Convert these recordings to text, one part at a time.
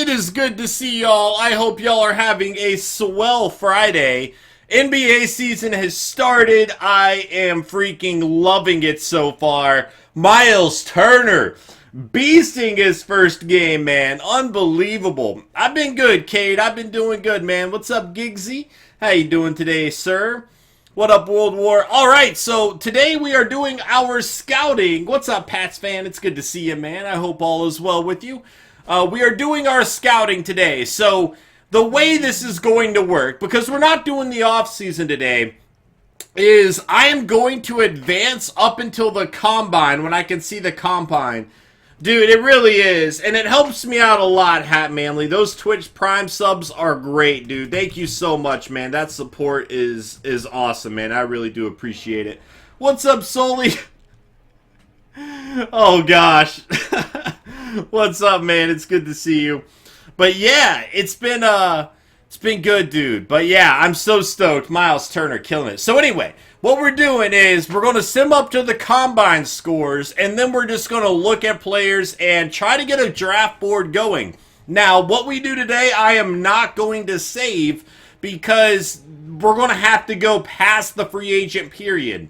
It is good to see y'all. I hope y'all are having a swell Friday. NBA season has started. I am freaking loving it so far. Miles Turner beasting his first game, man. Unbelievable. I've been good, Cade. I've been doing good, man. What's up, Giggsy? How you doing today, sir? What up, World War? Alright, so today we are doing our scouting. What's up, Pats fan? It's good to see you, man. I hope all is well with you. We are doing our scouting today. So the way this is going to work, because we're not doing the off-season today, is I am going to advance up until the combine when I can see the combine. Dude, it really is. And it helps me out a lot, Hat Manly. Those Twitch Prime subs are great, dude. Thank you so much, man. That support is awesome, man. I really do appreciate it. What's up, Soli? Oh, gosh. What's up, man? It's good to see you. But yeah, it's been good, dude. But yeah, I'm so stoked. Miles Turner killing it. So anyway, what we're doing is we're going to sim up to the combine scores, and then we're just going to look at players and try to get a draft board going. Now, what we do today, I am not going to save because we're going to have to go past the free agent period.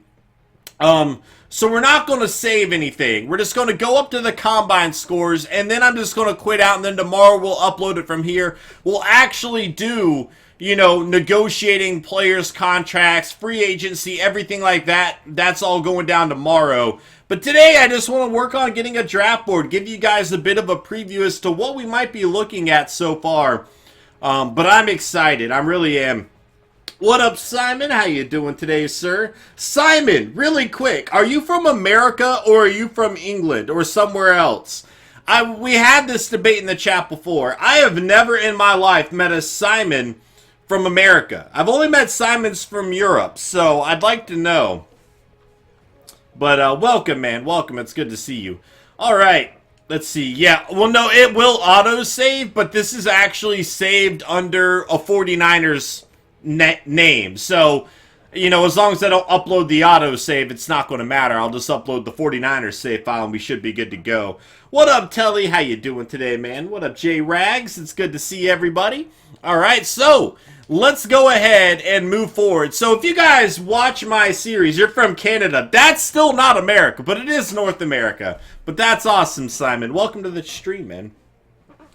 So we're not going to save anything. We're just going to go up to the combine scores, and then I'm just going to quit out, and then tomorrow we'll upload it from here. We'll actually do, you know, negotiating players' contracts, free agency, everything like that. That's all going down tomorrow. But today I just want to work on getting a draft board, give you guys a bit of a preview as to what we might be looking at so far. But I'm excited. I really am. What up, Simon? How you doing today, sir? Simon, really quick, are you from America or are you from England or somewhere else? We had this debate in the chat before. I have never in my life met a Simon from America. I've only met Simons from Europe, so I'd like to know. But welcome, man. Welcome. It's good to see you. All right. Let's see. Yeah, well, no, it will auto-save, but this is actually saved under a 49ers name. So, you know, as long as I don't upload the autosave, it's not going to matter. I'll just upload the 49ers save file and we should be good to go. What up, Telly? How you doing today, man? What up, J-Rags? It's good to see everybody. All right, so let's go ahead and move forward. So if you guys watch my series, you're from Canada. That's still not America, but it is North America. But that's awesome, Simon. Welcome to the stream, man.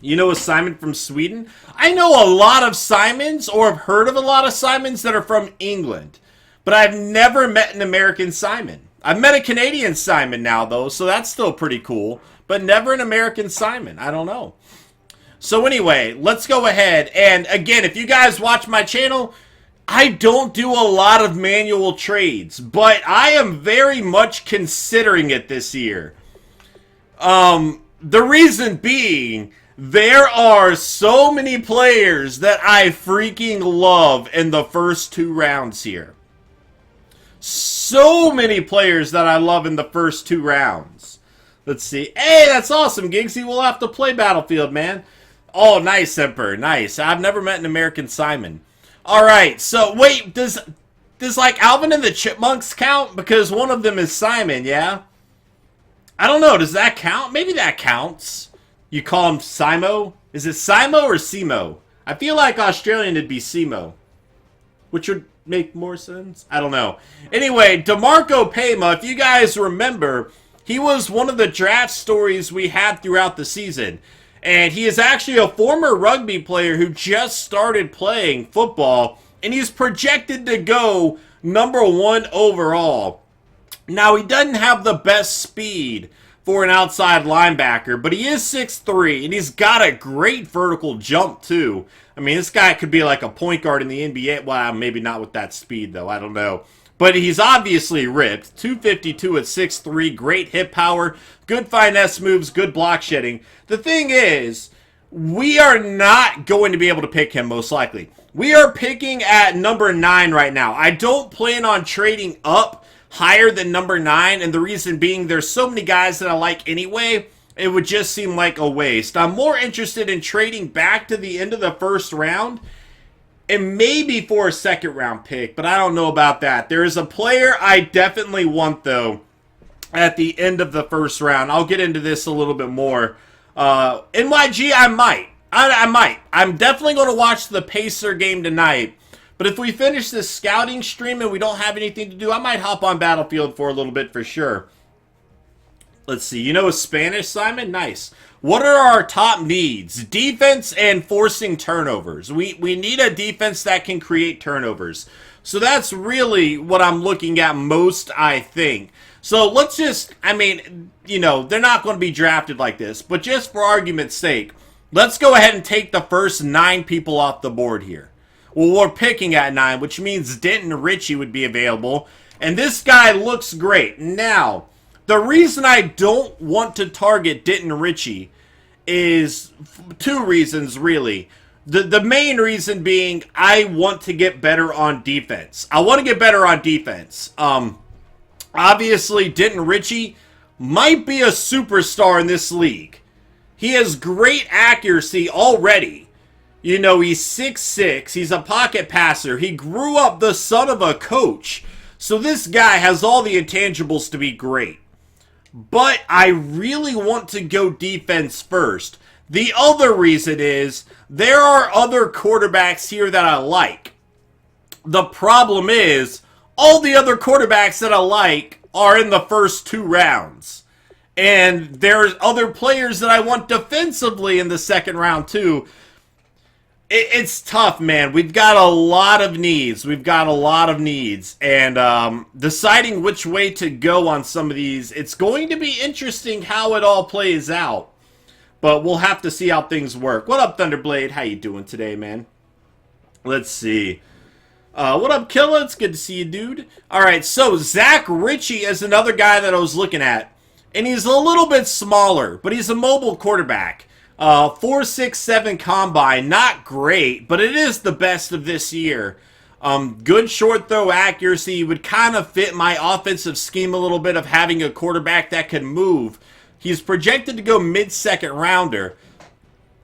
You know a Simon from Sweden? I know a lot of Simons, or have heard of a lot of Simons that are from England. But I've never met an American Simon. I've met a Canadian Simon now, though, so that's still pretty cool. But never an American Simon. I don't know. So anyway, let's go ahead. And again, if you guys watch my channel, I don't do a lot of manual trades. But I am very much considering it this year. The reason being, there are so many players that I freaking love in the first two rounds here. So many players that I love in the first two rounds. Let's see. Hey, that's awesome, Giggsy. We'll have to play Battlefield, man. Oh, nice, Emperor. Nice. I've never met an American Simon. Alright, so wait, does like Alvin and the Chipmunks count? Because one of them is Simon, yeah? I don't know. Does that count? Maybe that counts. You call him Simo? Is it Simo or Simo? I feel like Australian would be Simo. Which would make more sense? I don't know. Anyway, DeMarco Pema, if you guys remember, he was one of the draft stories we had throughout the season. And he is actually a former rugby player who just started playing football. And he's projected to go #1 overall. Now, he doesn't have the best speed for an outside linebacker, but he is 6'3", and he's got a great vertical jump, too. I mean, this guy could be like a point guard in the NBA. Well, maybe not with that speed, though. I don't know. But he's obviously ripped. 252 at 6'3", great hip power, good finesse moves, good block shedding. The thing is, we are not going to be able to pick him, most likely. We are picking at number 9 right now. I don't plan on trading up higher than number 9, and the reason being there's so many guys that I like anyway, it would just seem like a waste. I'm more interested in trading back to the end of the first round and maybe for a second round pick, but I don't know about that. There is a player I definitely want, though, at the end of the first round. I'll get into this a little bit more. NYG, I might. I might. I'm definitely going to watch the Pacer game tonight. But if we finish this scouting stream and we don't have anything to do, I might hop on Battlefield for a little bit for sure. Let's see. You know Spanish, Simon? Nice. What are our top needs? Defense and forcing turnovers. We need a defense that can create turnovers. So that's really what I'm looking at most, I think. So let's just, I mean, you know, they're not going to be drafted like this. But just for argument's sake, let's go ahead and take the first 9 people off the board here. Well, we're picking at 9, which means Denton Ritchie would be available. And this guy looks great. Now, the reason I don't want to target Denton Ritchie is 2 reasons, really. The main reason being I want to get better on defense. I want to get better on defense. Obviously, Denton Ritchie might be a superstar in this league. He has great accuracy already. You know, he's 6'6". He's a pocket passer. He grew up the son of a coach. So this guy has all the intangibles to be great. But I really want to go defense first. The other reason is there are other quarterbacks here that I like. The problem is all the other quarterbacks that I like are in the first 2 rounds. And there's other players that I want defensively in the second round too. It's tough, man. We've got a lot of needs. And deciding which way to go on some of these, it's going to be interesting how it all plays out. But we'll have to see how things work. What up, Thunderblade? How you doing today, man? Let's see. What up, Killa? It's good to see you, dude. Alright, so Zach Ritchie is another guy that I was looking at. And he's a little bit smaller, but he's a mobile quarterback. 4.67 combine, not great, but it is the best of this year. Good short throw accuracy would kind of fit my offensive scheme a little bit of having a quarterback that can move. He's projected to go mid-second rounder,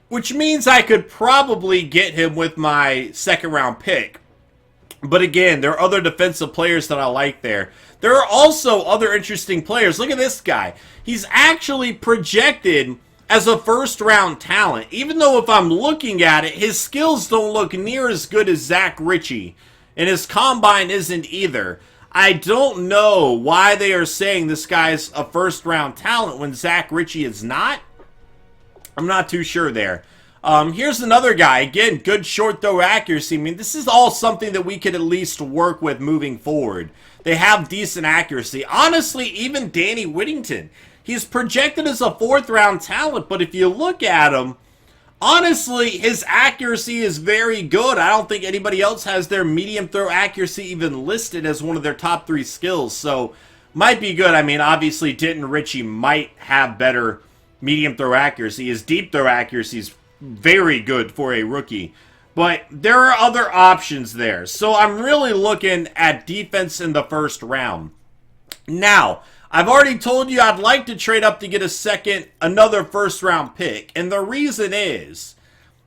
which means I could probably get him with my second round pick. But again, there are other defensive players that I like there. There are also other interesting players. Look at this guy. He's actually projected as a first-round talent, even though if I'm looking at it, his skills don't look near as good as Zach Ritchie, and his combine isn't either. I don't know why they are saying this guy's a first-round talent when Zach Ritchie is not. I'm not too sure there. Here's another guy. Again, good short throw accuracy. I mean, this is all something that we could at least work with moving forward. They have decent accuracy. Honestly, even Danny Whittington. He's projected as a 4th-round talent, but if you look at him, honestly, his accuracy is very good. I don't think anybody else has their medium throw accuracy even listed as one of their top 3 skills, so might be good. I mean, obviously, Denton Ritchie might have better medium throw accuracy. His deep throw accuracy is very good for a rookie, but there are other options there. So I'm really looking at defense in the first round. Now, I've already told you I'd like to trade up to get another first-round pick. And the reason is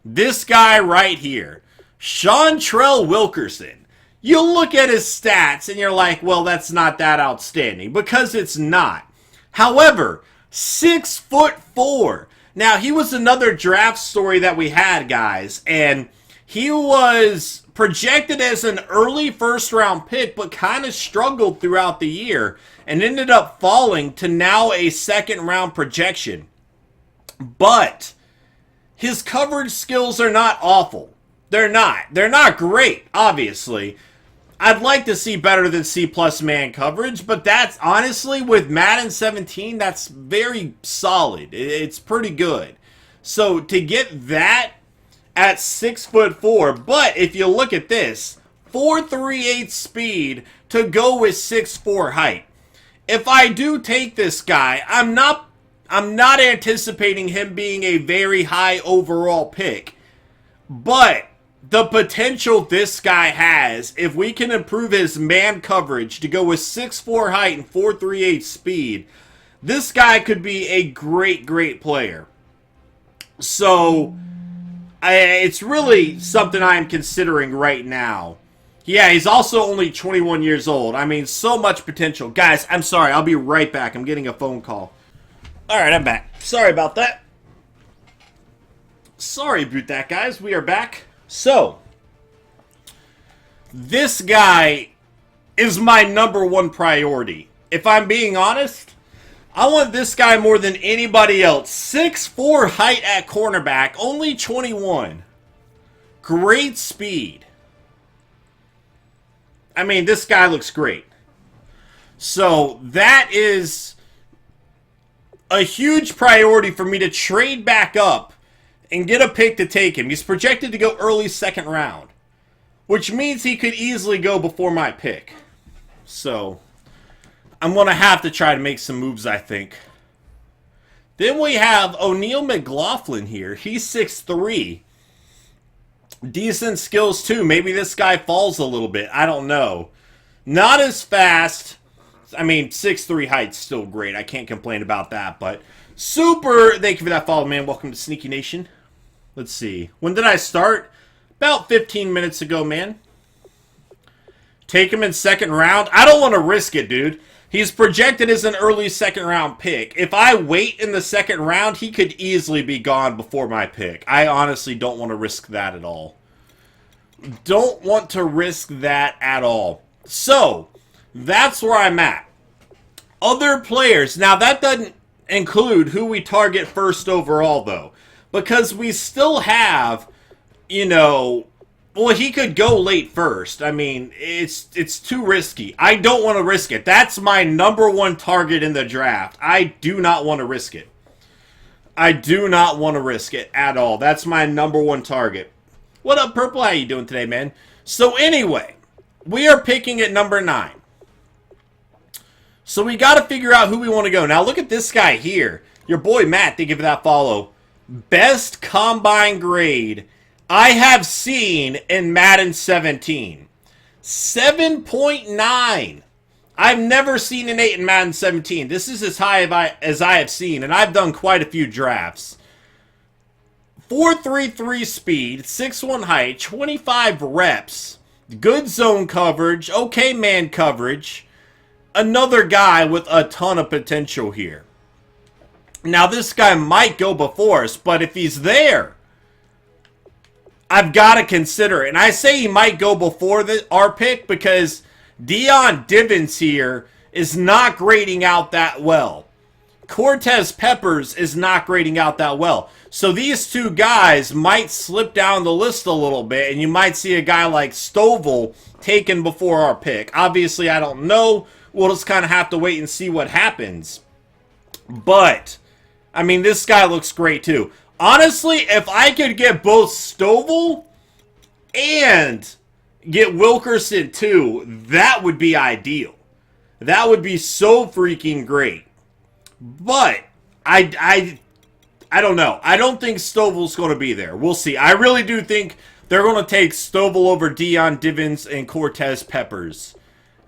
this guy right here, Seantrell Wilkerson. You look at his stats and you're like, well, that's not that outstanding. Because it's not. However, 6'4". Now, he was another draft story that we had, guys. And he was projected as an early first-round pick, but kind of struggled throughout the year and ended up falling to now a second-round projection. But his coverage skills are not awful. They're not. They're not great, obviously. I'd like to see better than C+ man coverage, but that's honestly, with Madden 17, that's very solid. It's pretty good. So to get that at 6'4", but if you look at this, 4.38 speed to go with 6'4" height. If I do take this guy, I'm not anticipating him being a very high overall pick. But the potential this guy has, if we can improve his man coverage to go with 6'4" height and 4.38 speed, this guy could be a great, great player. So it's really something I'm considering right now. Yeah, he's also only 21 years old. I mean, so much potential. Guys, I'm sorry. I'll be right back. I'm getting a phone call. All right, I'm back. Sorry about that. Sorry about that, guys. We are back. So, this guy is my #1 priority. If I'm being honest, I want this guy more than anybody else. 6'4" height at cornerback, only 21. Great speed. I mean, this guy looks great. So, that is a huge priority for me to trade back up and get a pick to take him. He's projected to go early 2nd round, which means he could easily go before my pick. So, I'm going to have to try to make some moves, I think. Then we have O'Neal McLaughlin here. He's 6'3". Decent skills, too. Maybe this guy falls a little bit. I don't know. Not as fast. I mean, 6'3" height's still great. I can't complain about that. But super. Thank you for that follow, man. Welcome to SnEaKyNation. Let's see. When did I start? About 15 minutes ago, man. Take him in 2nd round. I don't want to risk it, dude. He's projected as an early 2nd round pick. If I wait in the 2nd round, he could easily be gone before my pick. I honestly don't want to risk that at all. Don't want to risk that at all. So, that's where I'm at. Other players. Now, that doesn't include who we target first overall, though. Because we still have, you know, well, he could go late first. I mean, it's too risky. I don't want to risk it. That's my #1 target in the draft. I do not want to risk it. I do not want to risk it at all. That's my #1 target. What up, Purple? How you doing today, man? So anyway, we are picking at number 9. So we got to figure out who we want to go. Now look at this guy here. Your boy Matt, thank you for that follow. Best combine grade I have seen in Madden 17. 7.9. I've never seen an 8 in Madden 17. This is as high as I have seen, and I've done quite a few drafts. 4.33 speed, 6'1 height, 25 reps, good zone coverage, okay man coverage. Another guy with a ton of potential here. Now, this guy might go before us, but if he's there, I've got to consider it. And I say he might go before our pick because Deion Divins here is not grading out that well. Cortez Peppers is not grading out that well. So these two guys might slip down the list a little bit, and you might see a guy like Stovall taken before our pick. Obviously, I don't know. We'll just kind of have to wait and see what happens. But, I mean, this guy looks great too. Honestly, if I could get both Stovall and get Wilkerson too, that would be ideal. That would be so freaking great. But, I don't know. I don't think Stovall's going to be there. We'll see. I really do think they're going to take Stovall over Deion Divins and Cortez Peppers.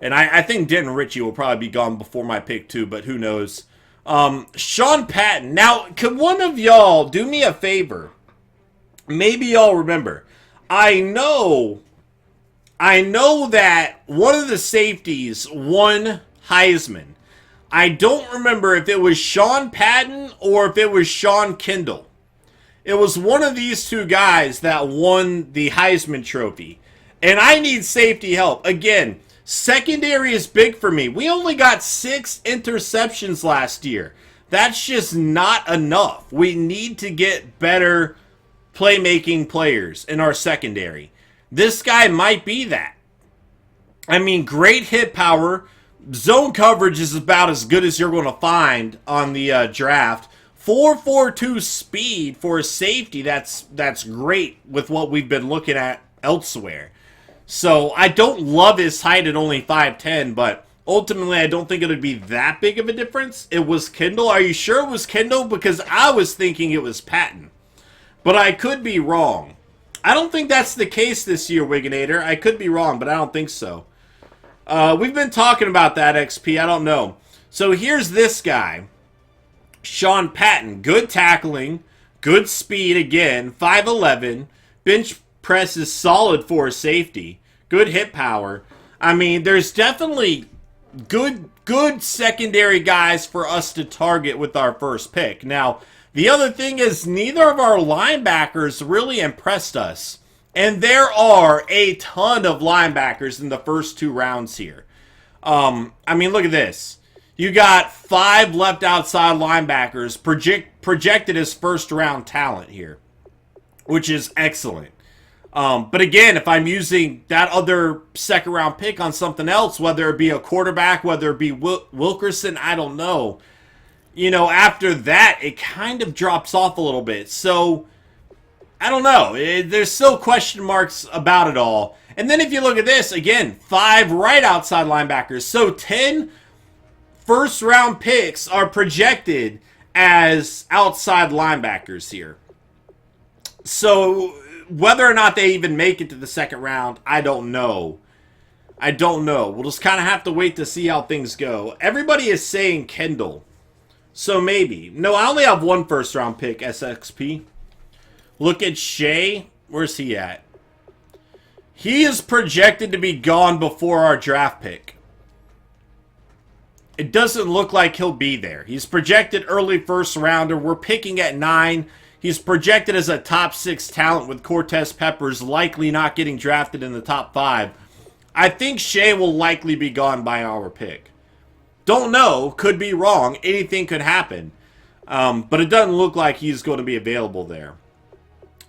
And I think Denton Ritchie will probably be gone before my pick too, but who knows. Sean Patton. Now, could one of y'all do me a favor? Maybe y'all remember. I know that one of the safeties won Heisman. I don't remember if it was Sean Patton or if it was Sean Kendall. It was one of these two guys that won the Heisman Trophy. And I need safety help. Again, secondary is big for me. We only got 6 interceptions last year. That's just not enough. We need to get better playmaking players in our secondary. This guy might be that. I mean, great hit power. Zone coverage is about as good as you're going to find on the draft. 4.42 speed for a safety. That's great with what we've been looking at elsewhere. So I don't love his height at only 5'10", but ultimately I don't think it would be that big of a difference. It was Kendall. Are you sure it was Kendall? Because I was thinking it was Patton. But I could be wrong. I don't think that's the case this year, Wiginator. I could be wrong, but I don't think so. We've been talking about that, XP. I don't know. So here's this guy. Sean Patton. Good tackling. Good speed again. 5'11". Bench press is solid for a safety. Good hit power. I mean, there's definitely good secondary guys for us to target with our first pick. Now, The other thing is neither of our linebackers really impressed us. And there are a ton of linebackers in the first 2 rounds here. I mean, look at this. You got 5 left outside linebackers projected as first round talent here, which is excellent. But again, if I'm using that other second round pick on something else, whether it be a quarterback, whether it be Wilkerson, I don't know. You know, after that, it kind of drops off a little bit. So, I don't know. There's still question marks about it all. And then if you look at this, again, 5 right outside linebackers. So 10 first round picks are projected as outside linebackers here. So whether or not they even make it to the second round, I don't know. I don't know. We'll just kind of have to wait to see how things go. Everybody is saying Kendall. So maybe. No, I only have 1 first round pick, SXP. Look at Shea. Where's he at? He is projected to be gone before our draft pick. It doesn't look like he'll be there. He's projected early first rounder. We're picking at 9. He's projected as a top 6 talent with Cortez Peppers likely not getting drafted in the top 5. I think Shea will likely be gone by our pick. Don't know. Could be wrong. Anything could happen. But it doesn't look like he's going to be available there.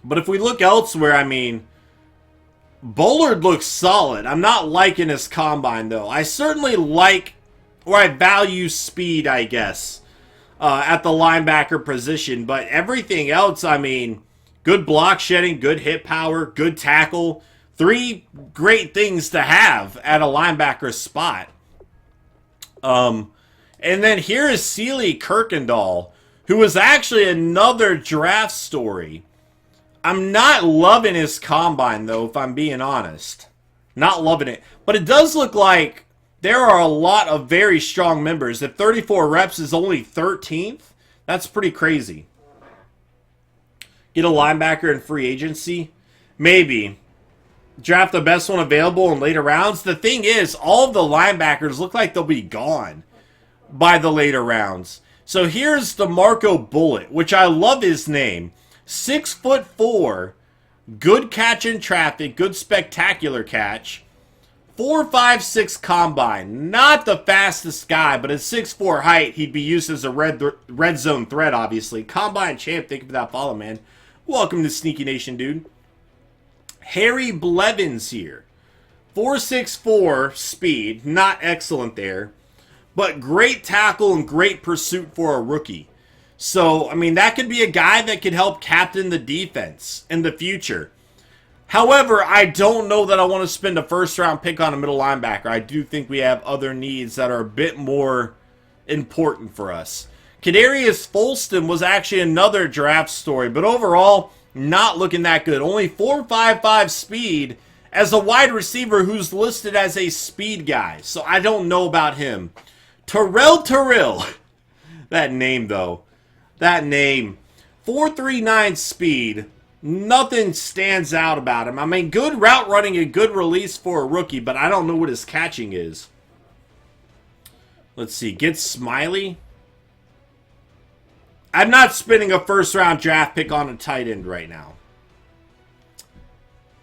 But if we look elsewhere, I mean, Bullard looks solid. I'm not liking his combine, though. I certainly like, or I value speed, I guess, at the linebacker position. But everything else, I mean, good block shedding, good hit power, good tackle. 3 great things to have at a linebacker spot. And then here is Sealy Kirkendall, who was actually another draft story. I'm not loving his combine, though, if I'm being honest. Not loving it. But it does look like there are a lot of very strong members. If 34 reps is only 13th, that's pretty crazy. Get a linebacker in free agency? Maybe. Draft the best one available in later rounds. The thing is, all of the linebackers look like they'll be gone by the later rounds. So here's the Marco Bullet, which I love his name. 6'4", good catch in traffic, good spectacular catch. 4.56 combine, not the fastest guy, but at 6'4" height, he'd be used as a red zone threat, obviously. Combine champ, thank you for that follow, man. Welcome to SnEaKyNation, dude. Harry Blevins here. 4.64 speed, not excellent there, but great tackle and great pursuit for a rookie. So, I mean, that could be a guy that could help captain the defense in the future. However, I don't know that I want to spend a first-round pick on a middle linebacker. I do think we have other needs that are a bit more important for us. Kadarius Folston was actually another draft story, but overall, not looking that good. Only 4.55 speed as a wide receiver who's listed as a speed guy. So I don't know about him. Terrell. That name, though. That name. 4.39 speed. Nothing stands out about him. I mean, good route running and good release for a rookie, but I don't know what his catching is. Let's see. Get Smiley. I'm not spending a first-round draft pick on a tight end right now.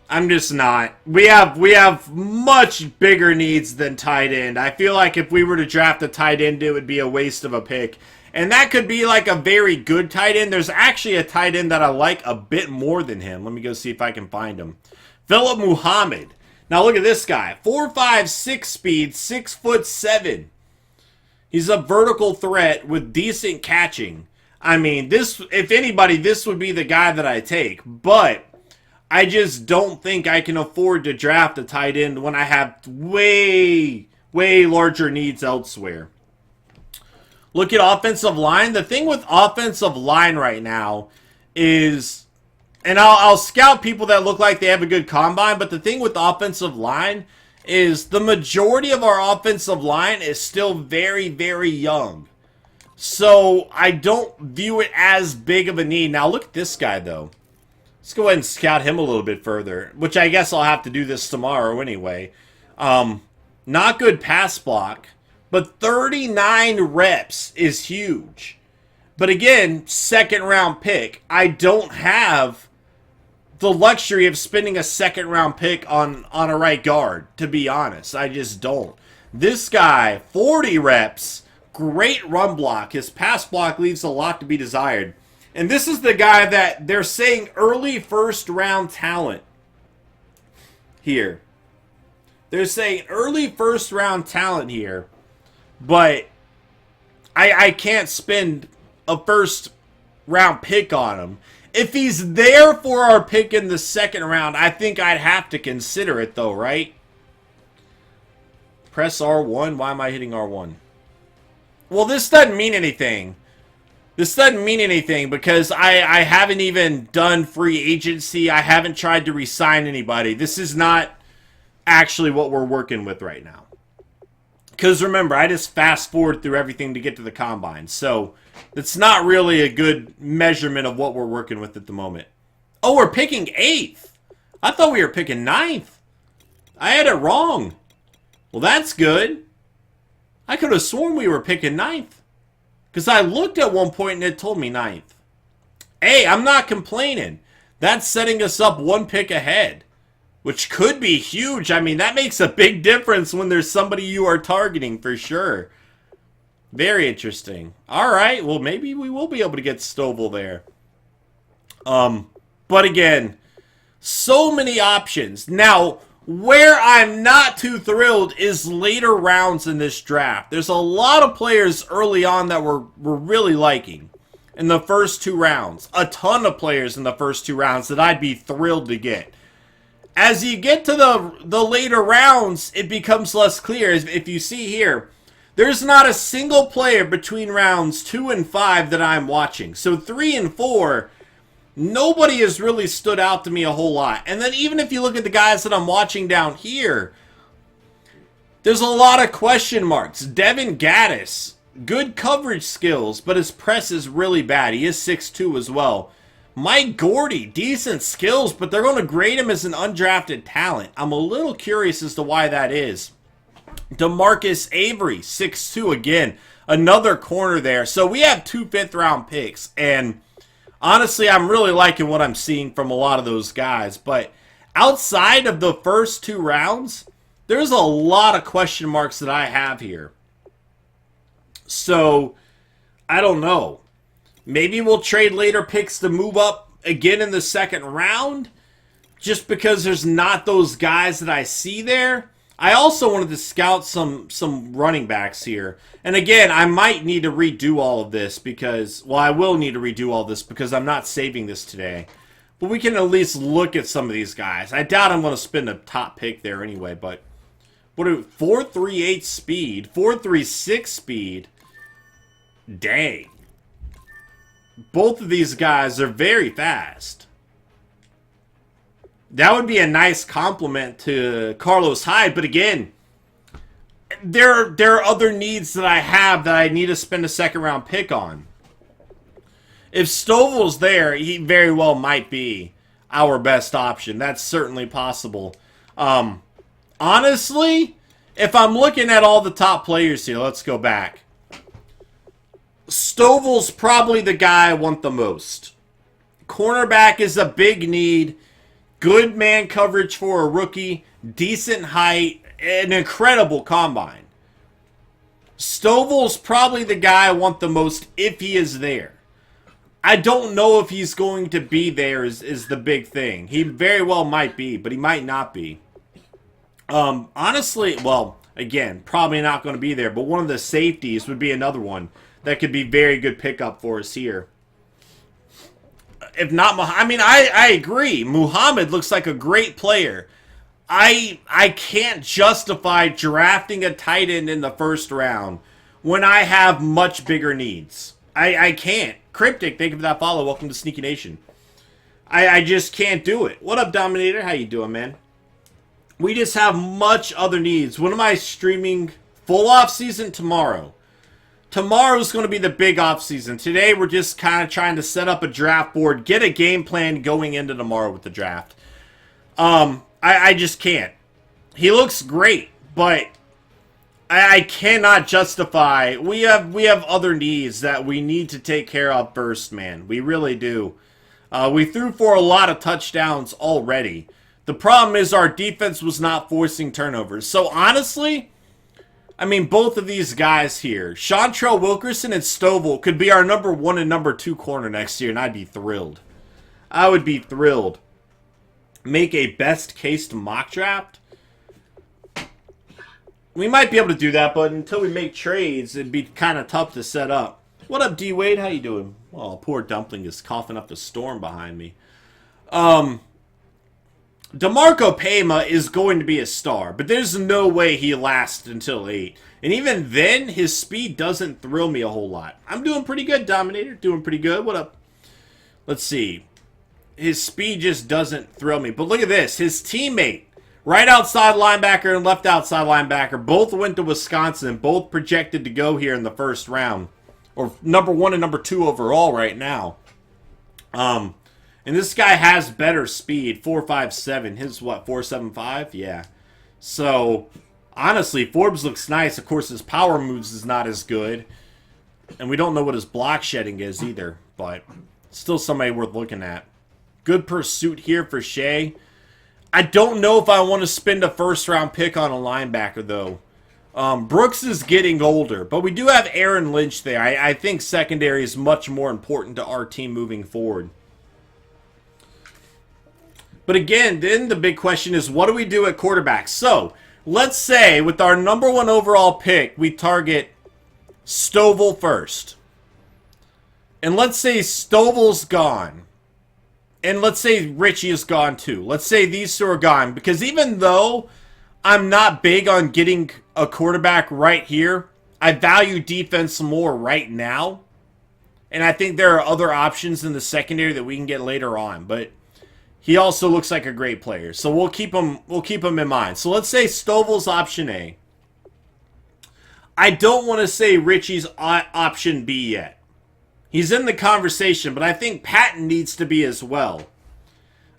I'm just not. We have much bigger needs than tight end. I feel like if we were to draft a tight end, it would be a waste of a pick. And that could be like a very good tight end. There's actually a tight end that I like a bit more than him. Let me go see if I can find him. Philip Muhammad. Now look at this guy. 4.56 speed, 6'7". He's a vertical threat with decent catching. I mean, this, if anybody, this would be the guy that I take. But I just don't think I can afford to draft a tight end when I have way larger needs elsewhere. Look at offensive line. The thing with offensive line right now is, and I'll scout people that look like they have a good combine, but the thing with offensive line is the majority of our offensive line is still very young. So I don't view it as big of a need. Now look at this guy, though. Let's go ahead and scout him a little bit further, which I guess I'll have to do this tomorrow anyway. Not good pass block. But 39 reps is huge. But again, second round pick. I don't have the luxury of spending a second round pick on a right guard, to be honest. I just don't. This guy, 40 reps, great run block. His pass block leaves a lot to be desired. And this is the guy that they're saying early first round talent here. They're saying early first round talent here, but I can't spend a first round pick on him. If he's there for our pick in the second round, I think I'd have to consider it though, right? Press R1. Why am I hitting R1? Well, this doesn't mean anything. This doesn't mean anything because I haven't even done free agency. I haven't tried to re-sign anybody. This is not actually what we're working with right now. Because remember, I just fast forward through everything to get to the combine. So it's not really a good measurement of what we're working with at the moment. Oh, we're picking 8th. I thought we were picking 9th. I had it wrong. Well, that's good. I could have sworn we were picking 9th. Because I looked at one point and it told me 9th. Hey, I'm not complaining. That's setting us up one pick ahead. Which could be huge. I mean, that makes a big difference when there's somebody you are targeting for sure. Very interesting. Alright, well maybe we will be able to get Stovall there. But again, so many options. Now, where I'm not too thrilled is later rounds in this draft. There's a lot of players early on that we're really liking in the first 2 rounds. A ton of players in the first 2 rounds that I'd be thrilled to get. As you get to the later rounds, it becomes less clear. If you see here, there's not a single player between rounds 2 and 5 that I'm watching. So 3 and 4, nobody has really stood out to me a whole lot. And then even if you look at the guys that I'm watching down here, there's a lot of question marks. Devin Gaddis, good coverage skills, but his press is really bad. He is 6'2" as well. Mike Gordy, decent skills, but they're going to grade him as an undrafted talent. I'm a little curious as to why that is. DeMarcus Avery, 6'2", again, another corner there. So we have 2 fifth-round picks, and honestly, I'm really liking what I'm seeing from a lot of those guys. But outside of the first 2 rounds, there's a lot of question marks that I have here. So, I don't know. Maybe we'll trade later picks to move up again in the second round, just because there's not those guys that I see there. I also wanted to scout some running backs here. And again, I might need to redo all of this because, well, I will need to redo all this because I'm not saving this today. But we can at least look at some of these guys. I doubt I'm going to spend a top pick there anyway, but what are 4.38 speed, 4.36 speed? Dang. Both of these guys are very fast. That would be a nice compliment to Carlos Hyde, but again, there are other needs that I have that I need to spend a second round pick on. If Stovall's there, he very well might be our best option. That's certainly possible. Honestly, if I'm looking at all the top players here, let's go back. Stovall's probably the guy I want the most. Cornerback is a big need. Good man coverage for a rookie. Decent height. An incredible combine. Stovall's probably the guy I want the most if he is there. I don't know if he's going to be there is the big thing. He very well might be, but he might not be. Honestly, well, again, probably not going to be there, but one of the safeties would be another one that could be very good pickup for us here. If not, I mean, I agree. Muhammad looks like a great player. I can't justify drafting a tight end in the first round when I have much bigger needs. I can't. Cryptic, thank you for that follow. Welcome to SnEaKyNation. I just can't do it. What up, Dominator? How you doing, man? We just have much other needs. When am I streaming full off season? Tomorrow. Tomorrow's going to be the big off season. Today we're just kind of trying to set up a draft board, get a game plan going into tomorrow with the draft. I just can't. He looks great, but I cannot justify. We have other needs that we need to take care of first, man. We really do. We threw for a lot of touchdowns already. The problem is our defense was not forcing turnovers. So honestly, I mean, both of these guys here, Chantrell Wilkerson and Stovall, could be our number 1 and number 2 corner next year, and I'd be thrilled. I would be thrilled. Make a best case mock draft. We might be able to do that, but until we make trades, it'd be kind of tough to set up. What up, D-Wade? How you doing? Oh, poor Dumpling is coughing up a storm behind me. DeMarco Pema is going to be a star, but there's no way he lasts until 8. And even then, his speed doesn't thrill me a whole lot. I'm doing pretty good, Dominator. Doing pretty good. What up? Let's see. His speed just doesn't thrill me. But look at this. His teammate, right outside linebacker and left outside linebacker, both went to Wisconsin, both projected to go here in the first round. Or number 1 and number 2 overall right now. And this guy has better speed, 4.57. His what, 4.75? Yeah. So, honestly, Forbes looks nice. Of course, his power moves is not as good. And we don't know what his block shedding is either. But still somebody worth looking at. Good pursuit here for Shea. I don't know if I want to spend a first-round pick on a linebacker, though. Brooks is getting older, but we do have Aaron Lynch there. I think secondary is much more important to our team moving forward. But again, then the big question is, what do we do at quarterback? So, let's say with our number 1 overall pick, we target Stovall first. And let's say Stovall's gone. And let's say Richie is gone too. Let's say these 2 are gone. Because even though I'm not big on getting a quarterback right here, I value defense more right now. And I think there are other options in the secondary that we can get later on. But he also looks like a great player. So we'll keep him in mind. So let's say Stovall's option A. I don't want to say Richie's option B yet. He's in the conversation, but I think Patton needs to be as well.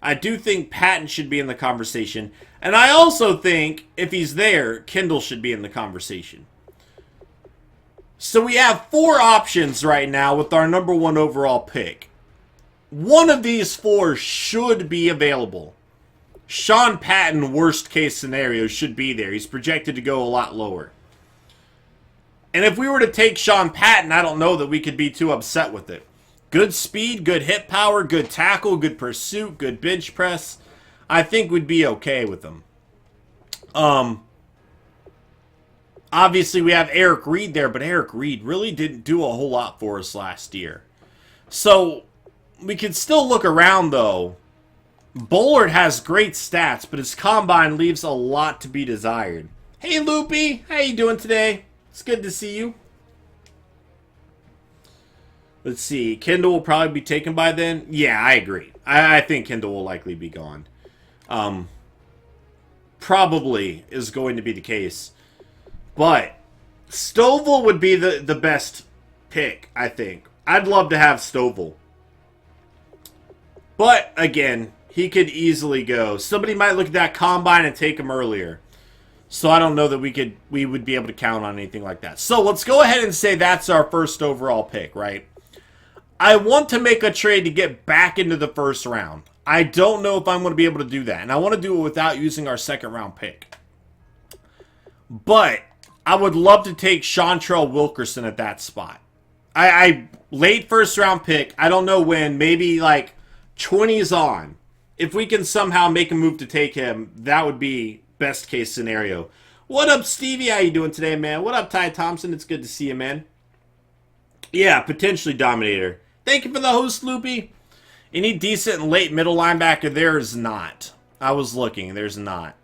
I do think Patton should be in the conversation. And I also think, if he's there, Kendall should be in the conversation. So we have 4 options right now with our number 1 overall pick. One of these 4 should be available. Sean Patton, worst case scenario, should be there. He's projected to go a lot lower. And if we were to take Sean Patton, I don't know that we could be too upset with it. Good speed, good hit power, good tackle, good pursuit, good bench press. I think we'd be okay with him. Obviously, we have Eric Reed there, but Eric Reed really didn't do a whole lot for us last year. So, we could still look around, though. Bullard has great stats, but his combine leaves a lot to be desired. Hey, Loopy! How you doing today? It's good to see you. Let's see. Kendall will probably be taken by then. Yeah, I agree. I think Kendall will likely be gone. Probably is going to be the case. But Stovall would be the best pick, I think. I'd love to have Stovall. But, again, he could easily go. Somebody might look at that combine and take him earlier. So I don't know that we would be able to count on anything like that. So let's go ahead and say that's our first overall pick, right? I want to make a trade to get back into the first round. I don't know if I'm going to be able to do that. And I want to do it without using our second round pick. But I would love to take Chantrell Wilkerson at that spot. I late first round pick. I don't know when. Maybe like 20s on. If we can somehow make a move to take him, that would be best case scenario. What up, Stevie? How you doing today, man? What up, Ty Thompson? It's good to see you, man. Yeah, potentially Dominator. Thank you for the host, Loopy. Any decent late middle linebacker? There is not. I was looking. There's not.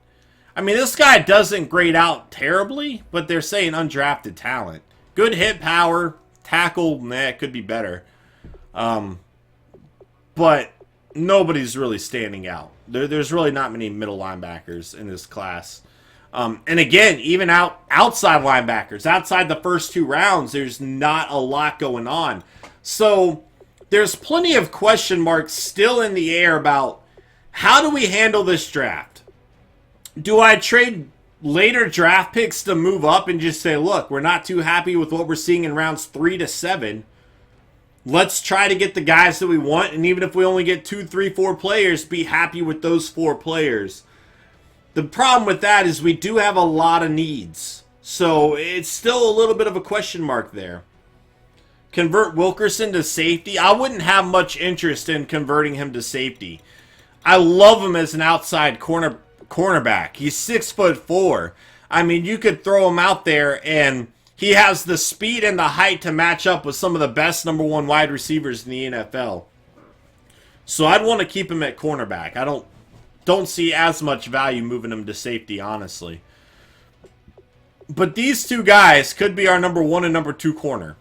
I mean, this guy doesn't grade out terribly, but they're saying undrafted talent. Good hit power. Tackle, it could be better. But nobody's really standing out. There's really not many middle linebackers in this class. And again, even outside linebackers, outside the first 2 rounds, there's not a lot going on. So there's plenty of question marks still in the air about how do we handle this draft? Do I trade later draft picks to move up and just say, look, we're not too happy with what we're seeing in rounds 3 to 7. Let's try to get the guys that we want, and even if we only get 2, 3, 4 players, be happy with those 4 players. The problem with that is we do have a lot of needs. So it's still a little bit of a question mark there. Convert Wilkerson to safety. I wouldn't have much interest in converting him to safety. I love him as an outside cornerback. He's 6'4". I mean, you could throw him out there and he has the speed and the height to match up with some of the best number 1 wide receivers in the NFL. So I'd want to keep him at cornerback. I don't see as much value moving him to safety, honestly. But these 2 guys could be our number 1 and number 2 corner.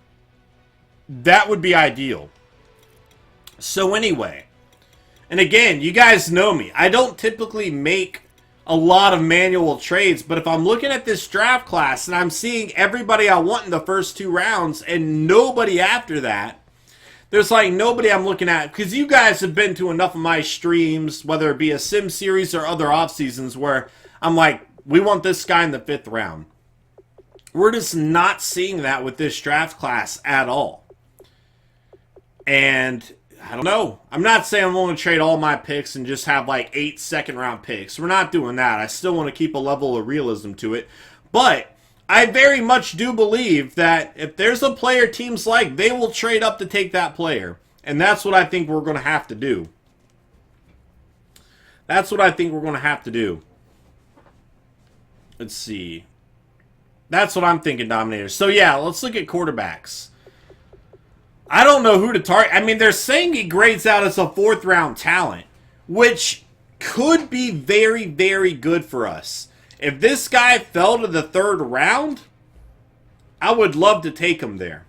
That would be ideal. So anyway, and again, you guys know me. I don't typically make a lot of manual trades, but if I'm looking at this draft class and I'm seeing everybody I want in the first 2 rounds and nobody after that, there's like nobody I'm looking at, because you guys have been to enough of my streams, whether it be a sim series or other off seasons, where I'm like, we want this guy in the 5th round. We're just not seeing that with this draft class at all. And I don't know. I'm not saying I'm going to trade all my picks and just have like 8 second-round picks. We're not doing that. I still want to keep a level of realism to it. But I very much do believe that if there's a player teams like, they will trade up to take that player. And that's what I think we're going to have to do. That's what I think we're going to have to do. Let's see. That's what I'm thinking, Dominator. So yeah, let's look at quarterbacks. I don't know who to target. I mean, they're saying he grades out as a 4th round talent, which could be very, very good for us. If this guy fell to the 3rd round, I would love to take him there.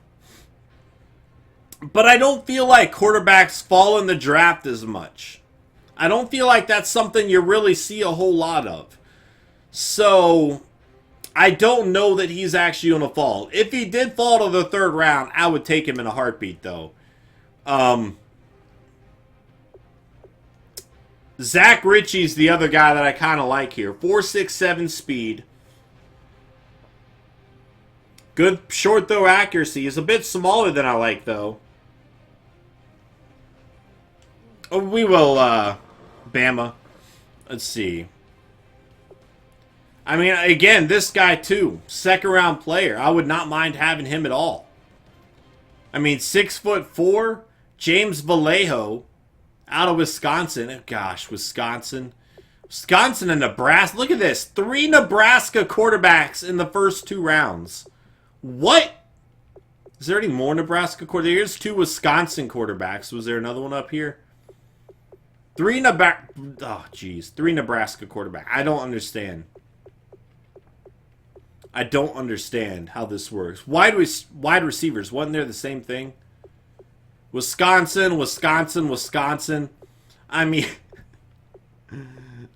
But I don't feel like quarterbacks fall in the draft as much. I don't feel like that's something you really see a whole lot of. So I don't know that he's actually going to fall. If he did fall to the 3rd round, I would take him in a heartbeat, though. Zach Ritchie's the other guy that I kind of like here. 4.67 speed. Good short throw accuracy. He's a bit smaller than I like, though. Oh, we will, Bama. Let's see. I mean, again, this guy too, 2nd round player. I would not mind having him at all. I mean, 6'4", James Vallejo, out of Wisconsin. Oh, gosh, Wisconsin and Nebraska. Look at this, 3 Nebraska quarterbacks in the first 2 rounds. What? Is there any more Nebraska quarterbacks? Here's 2 Wisconsin quarterbacks. Was there another one up here? 3 Nebraska. Oh, jeez, 3 Nebraska quarterbacks. I don't understand. I don't understand how this works. Wide receivers, wasn't there the same thing? Wisconsin. I mean,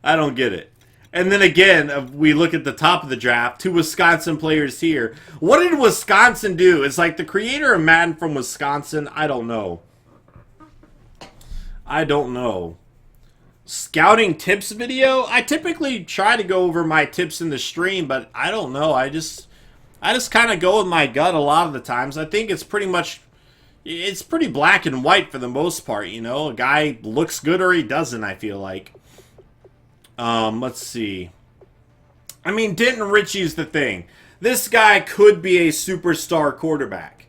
I don't get it. And then again, we look at the top of the draft, 2 Wisconsin players here. What did Wisconsin do? Is like the creator of Madden from Wisconsin? I don't know. I don't know. Scouting tips video? I typically try to go over my tips in the stream, but I don't know. I just kind of go with my gut a lot of the times. I think it's pretty black and white for the most part, you know. A guy looks good or he doesn't, I feel like. Let's see. I mean, Denton Ritchie's the thing. This guy could be a superstar quarterback.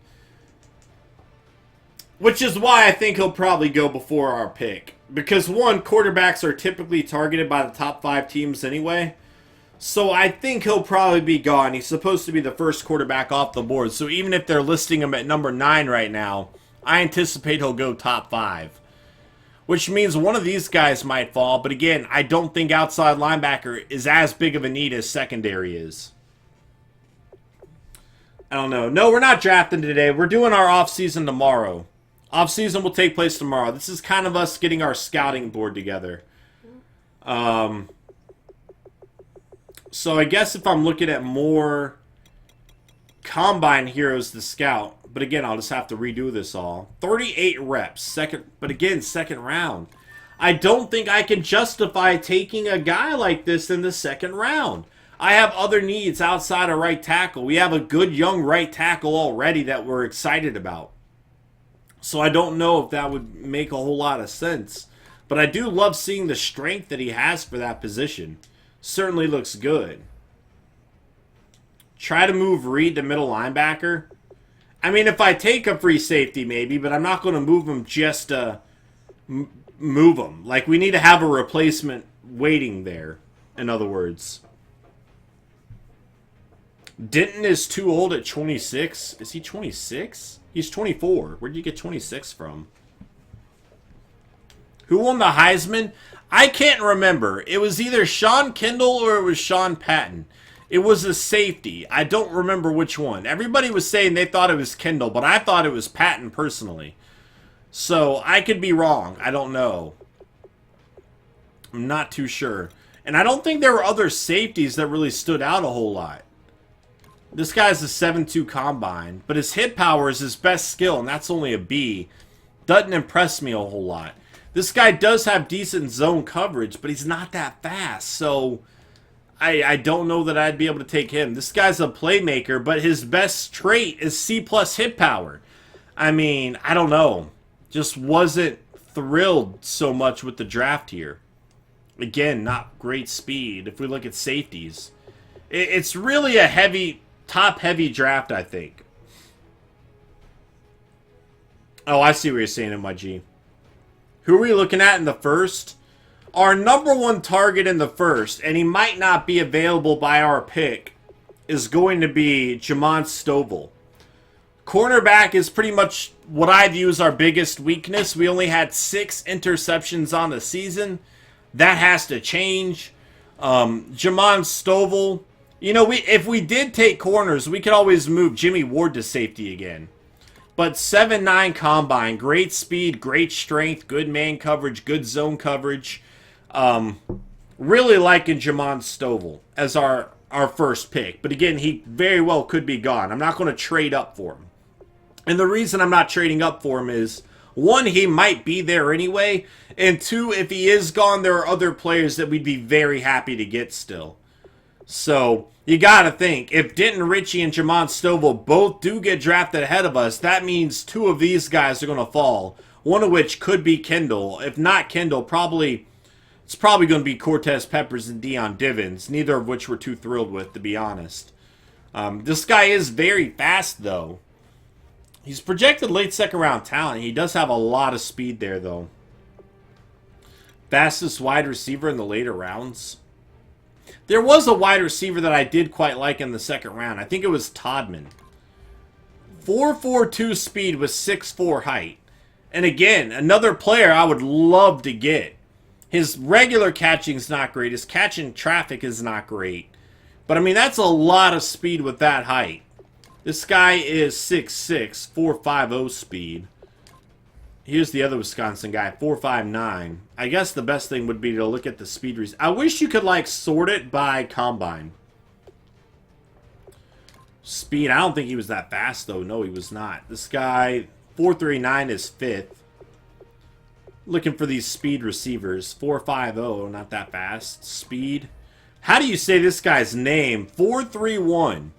Which is why I think he'll probably go before our pick. Because, 1, quarterbacks are typically targeted by the top 5 teams anyway. So I think he'll probably be gone. He's supposed to be the first quarterback off the board. So even if they're listing him at number 9 right now, I anticipate he'll go top 5. Which means one of these guys might fall. But again, I don't think outside linebacker is as big of a need as secondary is. I don't know. No, we're not drafting today. We're doing our offseason tomorrow. Off-season will take place tomorrow. This is kind of us getting our scouting board together. So I guess if I'm looking at more combine heroes to scout, but again, I'll just have to redo this all. 38 reps, second round. I don't think I can justify taking a guy like this in the 2nd round. I have other needs outside of right tackle. We have a good young right tackle already that we're excited about. So I don't know if that would make a whole lot of sense. But I do love seeing the strength that he has for that position. Certainly looks good. Try to move Reed to middle linebacker. I mean, if I take a free safety, maybe, but I'm not going to move him just to move him. Like, we need to have a replacement waiting there, in other words. Denton is too old at 26. Is he 26? He's 24. Where'd you get 26 from? Who won the Heisman? I can't remember. It was either Sean Kendall or it was Sean Patton. It was a safety. I don't remember which one. Everybody was saying they thought it was Kendall, but I thought it was Patton personally. So I could be wrong. I don't know. I'm not too sure. And I don't think there were other safeties that really stood out a whole lot. This guy's a 7.2 combine, but his hit power is his best skill, and that's only a B. Doesn't impress me a whole lot. This guy does have decent zone coverage, but he's not that fast, so I don't know that I'd be able to take him. This guy's a playmaker, but his best trait is C+ hit power. I mean, I don't know. Just wasn't thrilled so much with the draft here. Again, not great speed if we look at safeties. It's really a heavy, top-heavy draft, I think. Oh, I see what you're saying, MYG. Who are we looking at in the first? Our number one target in the first, and he might not be available by our pick, is going to be Jamon Stovall. Cornerback is pretty much what I view as our biggest weakness. We only had 6 interceptions on the season. That has to change. Jamon Stovall, you know, if we did take corners, we could always move Jimmy Ward to safety again. But 7.9 combine, great speed, great strength, good man coverage, good zone coverage. Really liking Jamon Stovall as our first pick. But again, he very well could be gone. I'm not going to trade up for him. And the reason I'm not trading up for him is, 1, he might be there anyway. And 2, if he is gone, there are other players that we'd be very happy to get still. So, you got to think, if Denton Ritchie and Jamon Stovall both do get drafted ahead of us, that means 2 of these guys are going to fall. One of which could be Kendall. If not Kendall, it's probably going to be Cortez Peppers and Dion Divins, neither of which we're too thrilled with, to be honest. This guy is very fast, though. He's projected late second round talent. He does have a lot of speed there, though. Fastest wide receiver in the later rounds. There was a wide receiver that I did quite like in the second round. I think it was Todman. 4.42 speed with 6'4 height. And again, another player I would love to get. His regular catching is not great. His catching traffic is not great. But I mean, that's a lot of speed with that height. This guy is 6'6", 4.50 speed. Here's the other Wisconsin guy, 4.59. I guess the best thing would be to look at the speed. I wish you could, like, sort it by combine. Speed, I don't think he was that fast, though. No, he was not. This guy, 4.39 is 5th. Looking for these speed receivers. 4.50, not that fast. Speed. How do you say this guy's name? 4.31.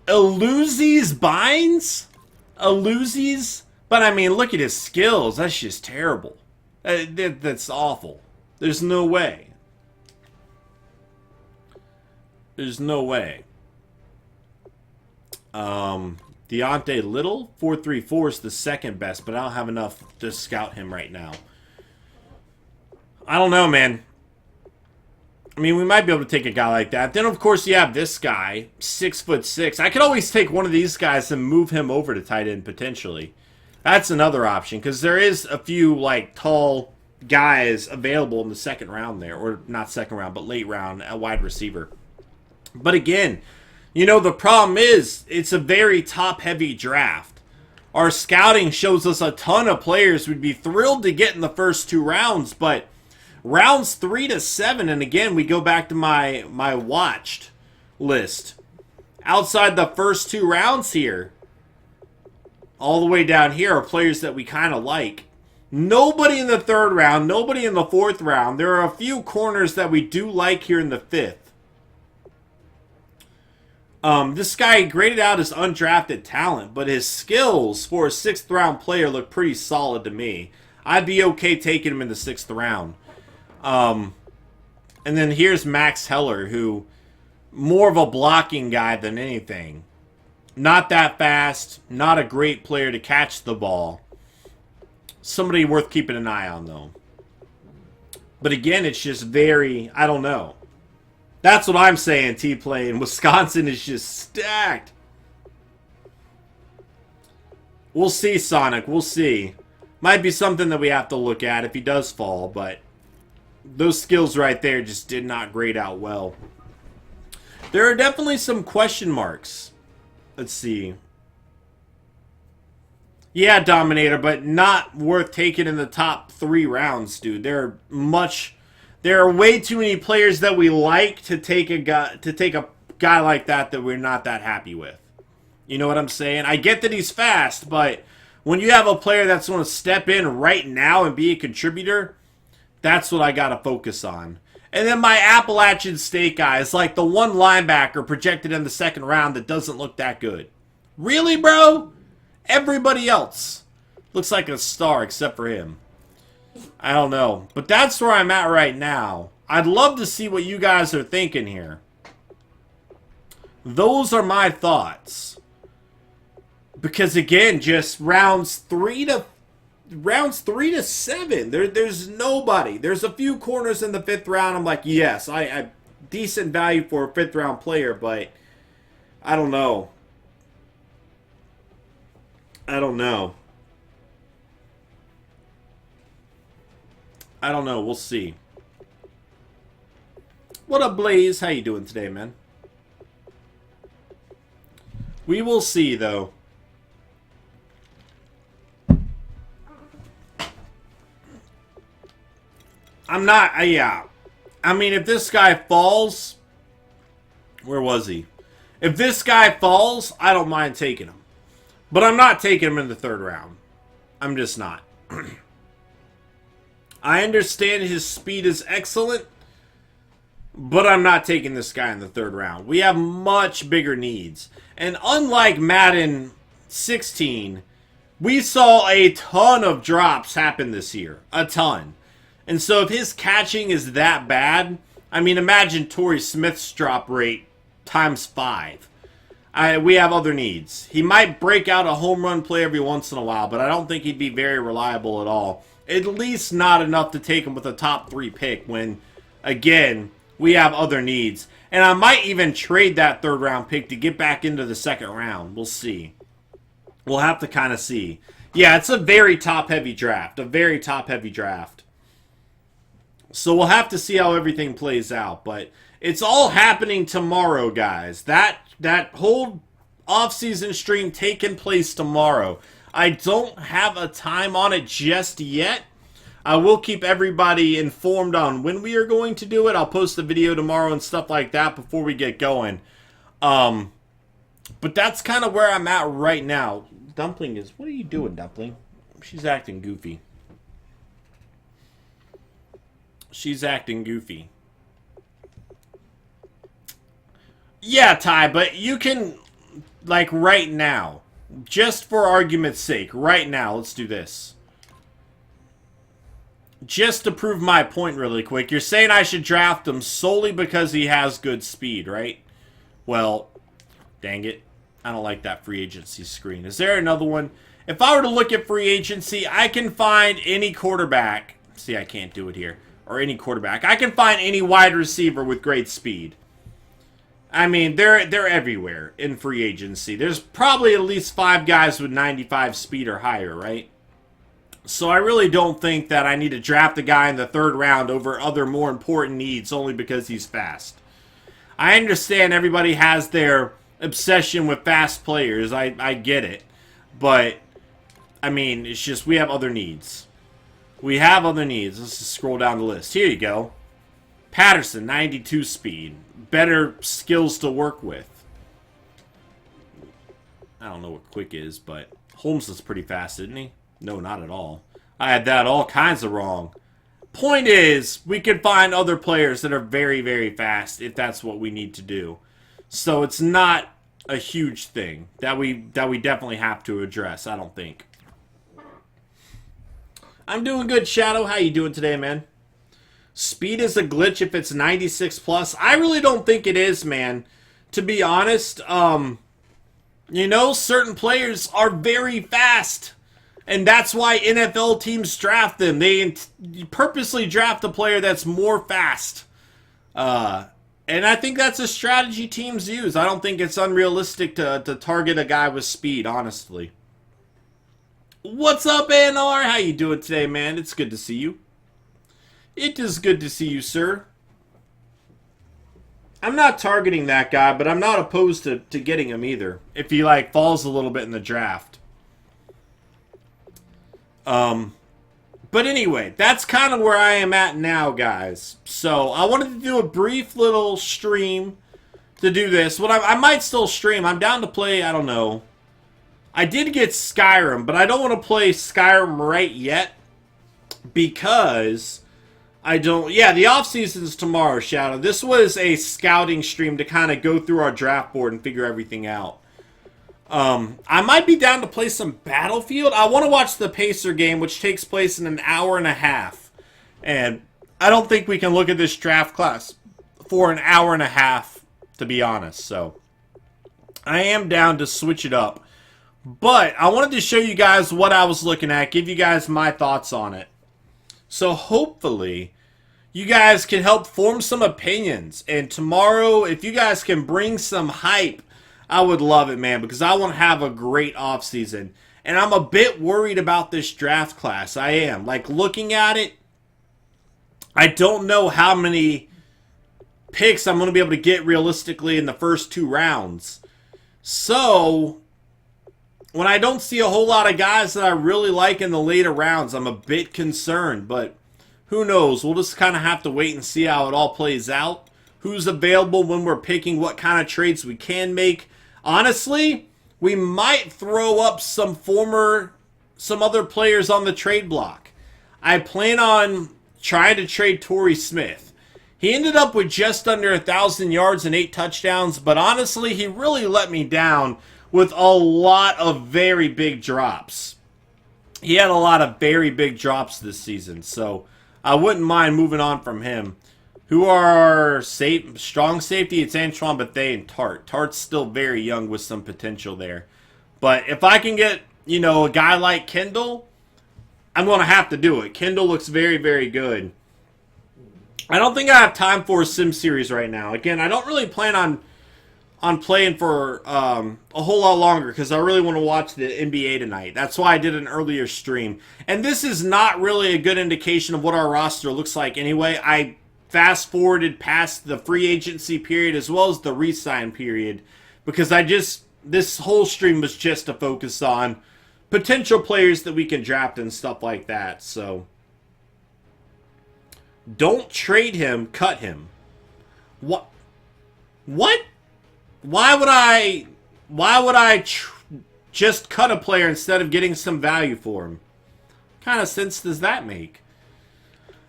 Eluzis Bynes? Eluzis? But, I mean, look at his skills. That's just terrible. That's awful. There's no way. There's no way. Deontay Little, 4.34 is the second best, but I don't have enough to scout him right now. I don't know, man. I mean, we might be able to take a guy like that. Then, of course, you have this guy, 6'6". I could always take one of these guys and move him over to tight end, potentially. That's another option, because there is a few, like, tall guys available in the second round there. Or not second round, but late round at wide receiver. But again, you know, the problem is, it's a very top-heavy draft. Our scouting shows us a ton of players we'd be thrilled to get in the first 2 rounds, but rounds 3 to 7, and again, we go back to my watched list. Outside the first 2 rounds here, all the way down here are players that we kind of like. Nobody in the 3rd round, nobody in the 4th round. There are a few corners that we do like here in the 5th. This guy graded out as undrafted talent, but his skills for a 6th round player look pretty solid to me. I'd be okay taking him in the 6th round. And then here's Max Heller, who more of a blocking guy than anything. Not that fast, not a great player to catch the ball. Somebody worth keeping an eye on, though. But again, it's just very, I don't know. That's what I'm saying, T-Plane. Wisconsin is just stacked. We'll see, Sonic. We'll see. Might be something that we have to look at if he does fall, but those skills right there just did not grade out well. There are definitely some question marks. Let's see. Yeah, Dominator, but not worth taking in the top 3 rounds, dude. There are way too many players that we like to take a guy like that we're not that happy with. You know what I'm saying? I get that he's fast, but when you have a player that's going to step in right now and be a contributor, that's what I got to focus on. And then my Appalachian State guy is like the one linebacker projected in the 2nd round that doesn't look that good. Really, bro? Everybody else looks like a star except for him. I don't know. But that's where I'm at right now. I'd love to see what you guys are thinking here. Those are my thoughts. Because again, just rounds 3 to 7. There's nobody. There's a few corners in the 5th round. I'm like, yes, I decent value for a 5th round player, but I don't know. I don't know. We'll see. What up, Blaze? How you doing today, man? We will see, though. I'm not... yeah. I mean, if this guy falls... Where was he? If this guy falls, I don't mind taking him. But I'm not taking him in the 3rd round. I'm just not. I understand his speed is excellent, but I'm not taking this guy in the 3rd round. We have much bigger needs. And unlike Madden 16, we saw a ton of drops happen this year. A ton. And so if his catching is that bad, I mean, imagine Torrey Smith's drop rate times 5. We have other needs. He might break out a home run play every once in a while, but I don't think he'd be very reliable at all. At least not enough to take him with a top 3 pick when, again, we have other needs. And I might even trade that 3rd round pick to get back into the 2nd round. We'll see. We'll have to kind of see. Yeah, it's a very top-heavy draft. A very top-heavy draft. So we'll have to see how everything plays out. But it's all happening tomorrow, guys. That whole off-season stream taking place tomorrow. I don't have a time on it just yet. I will keep everybody informed on when we are going to do it. I'll post the video tomorrow and stuff like that before we get going. But that's kind of where I'm at right now. Dumpling is... What are you doing, Dumpling? She's acting goofy. She's acting goofy. Yeah, Ty, but you can... Like, right now... Just for argument's sake, right now, let's do this. Just to prove my point really quick, you're saying I should draft him solely because he has good speed, right? Well, dang it. I don't like that free agency screen. Is there another one? If I were to look at free agency, I can find any quarterback. See, I can't do it here. Or any quarterback. I can find any wide receiver with great speed. I mean, they're everywhere in free agency. There's probably at least 5 guys with 95 speed or higher, right? So I really don't think that I need to draft a guy in the 3rd round over other more important needs only because he's fast. I understand everybody has their obsession with fast players. I get it. But, I mean, it's just we have other needs. We have other needs. Let's just scroll down the list. Here you go. Patterson, 92 speed. Better skills to work with. I don't know what quick is, but Holmes is pretty fast, isn't he? No, not at all. I had that all kinds of wrong. Point is, we can find other players that are very, very fast if that's what we need to do. So it's not a huge thing that we definitely have to address, I don't think. I'm doing good, Shadow. How you doing today, man? Speed is a glitch if it's 96 plus. I really don't think it is, man. To be honest, you know, certain players are very fast. And that's why NFL teams draft them. They purposely draft a player that's more fast. And I think that's a strategy teams use. I don't think it's unrealistic to target a guy with speed, honestly. What's up, ANR? How you doing today, man? It's good to see you. It is good to see you, sir. I'm not targeting that guy, but I'm not opposed to getting him either. If he, like, falls a little bit in the draft. But anyway, that's kind of where I am at now, guys. So, I wanted to do a brief little stream to do this. I might still stream. I'm down to play, I don't know. I did get Skyrim, but I don't want to play Skyrim right yet. Because I don't... Yeah, the off-season's tomorrow, Shadow. This was a scouting stream to kind of go through our draft board and figure everything out. I might be down to play some Battlefield. I want to watch the Pacer game, which takes place in an hour and a half. And I don't think we can look at this draft class for an hour and a half, to be honest. So, I am down to switch it up. But I wanted to show you guys what I was looking at, give you guys my thoughts on it. So, hopefully, you guys can help form some opinions. And tomorrow, if you guys can bring some hype, I would love it, man, because I want to have a great offseason. And I'm a bit worried about this draft class. I am. Like, looking at it, I don't know how many picks I'm going to be able to get realistically in the first 2 rounds. So, when I don't see a whole lot of guys that I really like in the later rounds, I'm a bit concerned. But who knows? We'll just kind of have to wait and see how it all plays out. Who's available when we're picking what kind of trades we can make. Honestly, we might throw up some other players on the trade block. I plan on trying to trade Torrey Smith. He ended up with just under 1,000 yards and 8 touchdowns, but honestly, he really let me down with a lot of very big drops. He had a lot of very big drops this season, so I wouldn't mind moving on from him. Who are our strong safety? It's Antoine Bethea and Tart. Tart's still very young with some potential there. But if I can get, you know, a guy like Kendall, I'm going to have to do it. Kendall looks very, very good. I don't think I have time for a sim series right now. Again, I don't really plan on playing for a whole lot longer because I really want to watch the NBA tonight. That's why I did an earlier stream. And this is not really a good indication of what our roster looks like anyway. I fast forwarded past the free agency period as well as the re-sign period because this whole stream was just to focus on potential players that we can draft and stuff like that. So don't trade him, cut him. What? Why would I just cut a player instead of getting some value for him? What kind of sense does that make?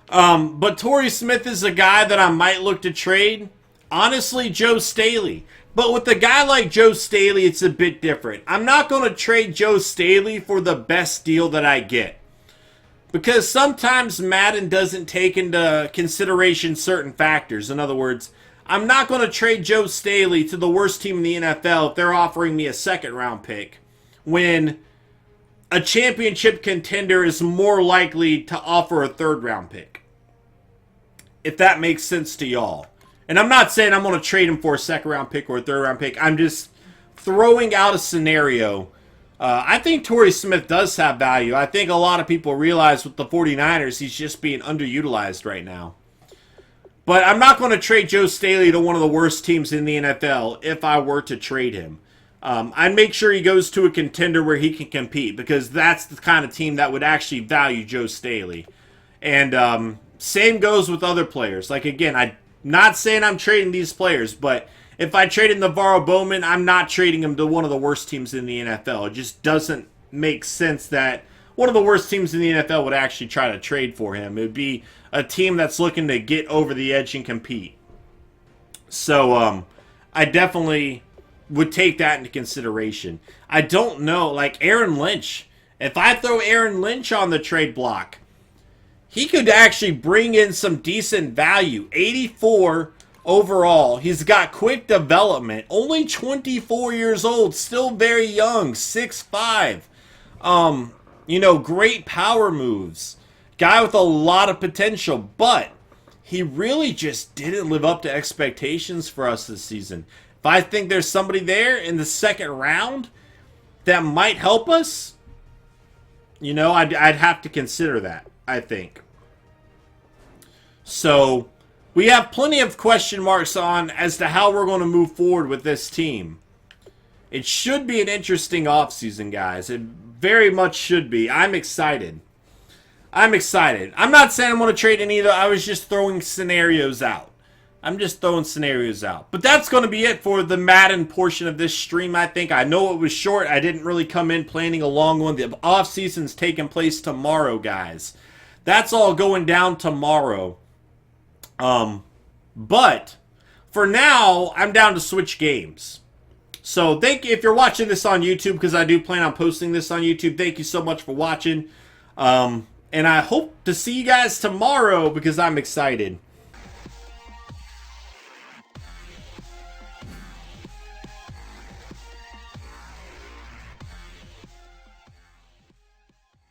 But Torrey Smith is a guy that I might look to trade. Honestly, Joe Staley. But with a guy like Joe Staley, it's a bit different. I'm not going to trade Joe Staley for the best deal that I get. Because sometimes Madden doesn't take into consideration certain factors. In other words, I'm not going to trade Joe Staley to the worst team in the NFL if they're offering me a second-round pick. When a championship contender is more likely to offer a third-round pick. If that makes sense to y'all. And I'm not saying I'm going to trade him for a second-round pick or a third-round pick. I'm just throwing out a scenario. I think Torrey Smith does have value. I think a lot of people realize with the 49ers, he's just being underutilized right now. But I'm not going to trade Joe Staley to one of the worst teams in the NFL if I were to trade him. I'd make sure he goes to a contender where he can compete because that's the kind of team that would actually value Joe Staley. And same goes with other players. Like, again, I'm not saying I'm trading these players, but if I traded Navarro Bowman, I'm not trading him to one of the worst teams in the NFL. It just doesn't make sense that one of the worst teams in the NFL would actually try to trade for him. It would be a team that's looking to get over the edge and compete. So, I definitely would take that into consideration. I don't know, like Aaron Lynch. If I throw Aaron Lynch on the trade block, he could actually bring in some decent value. 84 overall. He's got quick development. Only 24 years old. Still very young. 6'5". You know, great power moves. Guy with a lot of potential. But he really just didn't live up to expectations for us this season. If I think there's somebody there in the second round that might help us, you know, I'd have to consider that, I think. So, we have plenty of question marks on as to how we're going to move forward with this team. It should be an interesting offseason, guys. It very much should be. I'm excited. I'm excited. I'm not saying I'm going to trade any of them. I was just throwing scenarios out. I'm just throwing scenarios out. But that's going to be it for the Madden portion of this stream, I think. I know it was short. I didn't really come in planning a long one. The off-season's taking place tomorrow, guys. That's all going down tomorrow. But for now, I'm down to switch games. So if you're watching this on YouTube, because I do plan on posting this on YouTube, thank you so much for watching. And I hope to see you guys tomorrow because I'm excited.